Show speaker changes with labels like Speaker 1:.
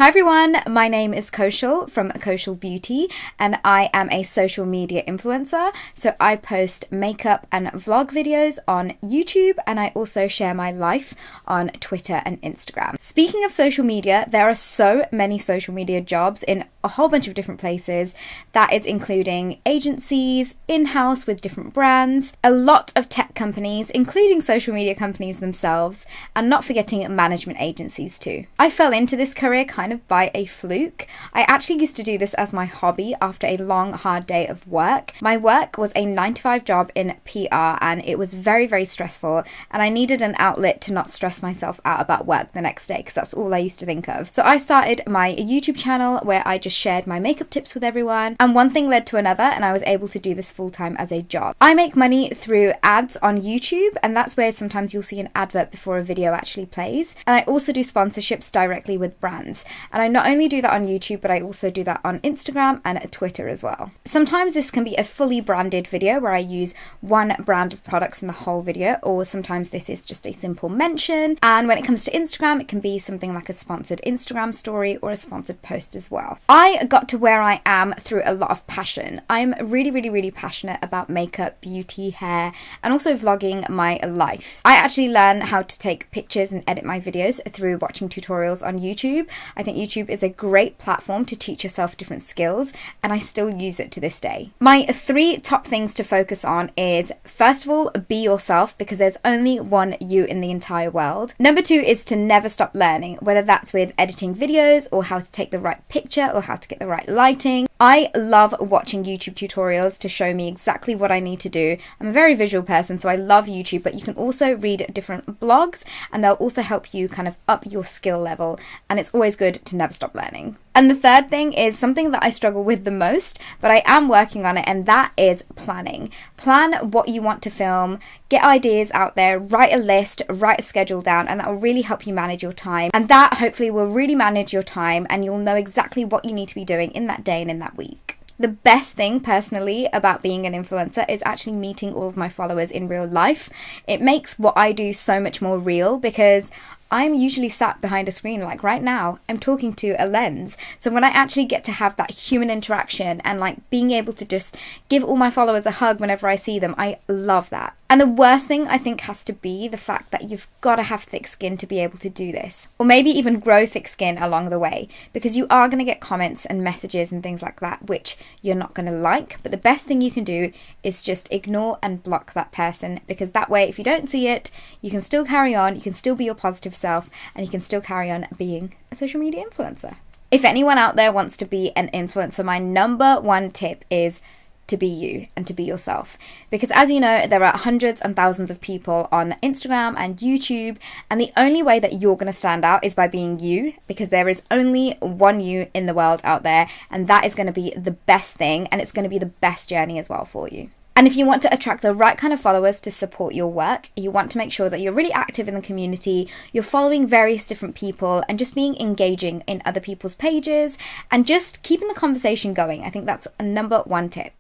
Speaker 1: Hi everyone, my name is Kaushal from Kaushal Beauty and I am a social media influencer. So I post makeup and vlog videos on YouTube and I also share my life on Twitter and Instagram. Speaking of social media, there are so many social media jobs in a whole bunch of different places. That is including agencies, in-house with different brands, a lot of tech companies, including social media companies themselves, and not forgetting management agencies too. I fell into this career kind of by a fluke. I actually used to do this as my hobby after a long, hard day of work. My work was a 9-to-5 job in PR and it was very, very stressful, and I needed an outlet to not stress myself out about work the next day because that's all I used to think of. So I started my YouTube channel where I just shared my makeup tips with everyone, and one thing led to another and I was able to do this full-time as a job. I make money through ads on YouTube, and that's where sometimes you'll see an advert before a video actually plays. And I also do sponsorships directly with brands. And I not only do that on YouTube, but I also do that on Instagram and Twitter as well. Sometimes this can be a fully branded video where I use one brand of products in the whole video, or sometimes this is just a simple mention. And when it comes to Instagram, it can be something like a sponsored Instagram story or a sponsored post as well. I got to where I am through a lot of passion. I'm really passionate about makeup, beauty, hair, and also vlogging my life. I actually learn how to take pictures and edit my videos through watching tutorials on YouTube. I think YouTube is a great platform to teach yourself different skills, and I still use it to this day. My 3 top things to focus on is, first of all, be yourself, because there's only one you in the entire world. Number 2 is to never stop learning, whether that's with editing videos or how to take the right picture or how to get the right lighting. I love watching YouTube tutorials to show me exactly what I need to do. I'm a very visual person, so I love YouTube, but you can also read different blogs and they'll also help you kind of up your skill level, and it's always good to never stop learning. And the third thing is something that I struggle with the most, but I am working on it, and that is planning. Plan what you want to film, get ideas out there, write a list, write a schedule down, and that will really help you manage your time. And that hopefully will really manage your time, and you'll know exactly what you need to be doing in that day and in that week. The best thing personally about being an influencer is actually meeting all of my followers in real life. It makes what I do so much more real, because I'm usually sat behind a screen. Like right now, I'm talking to a lens. So when I actually get to have that human interaction and like being able to just give all my followers a hug whenever I see them, I love that. And the worst thing I think has to be the fact that you've got to have thick skin to be able to do this. Or maybe even grow thick skin along the way, because you are going to get comments and messages and things like that which you're not going to like. But the best thing you can do is just ignore and block that person, because that way if you don't see it, you can still carry on, you can still be your positive self, and you can still carry on being a social media influencer. If anyone out there wants to be an influencer, my number 1 tip is to be you and to be yourself. Because as you know, there are hundreds and thousands of people on Instagram and YouTube, and the only way that you're going to stand out is by being you, because there is only one you in the world out there, and that is going to be the best thing, and it's going to be the best journey as well for you. And if you want to attract the right kind of followers to support your work, you want to make sure that you're really active in the community, you're following various different people and just being engaging in other people's pages and just keeping the conversation going. I think that's a number 1 tip.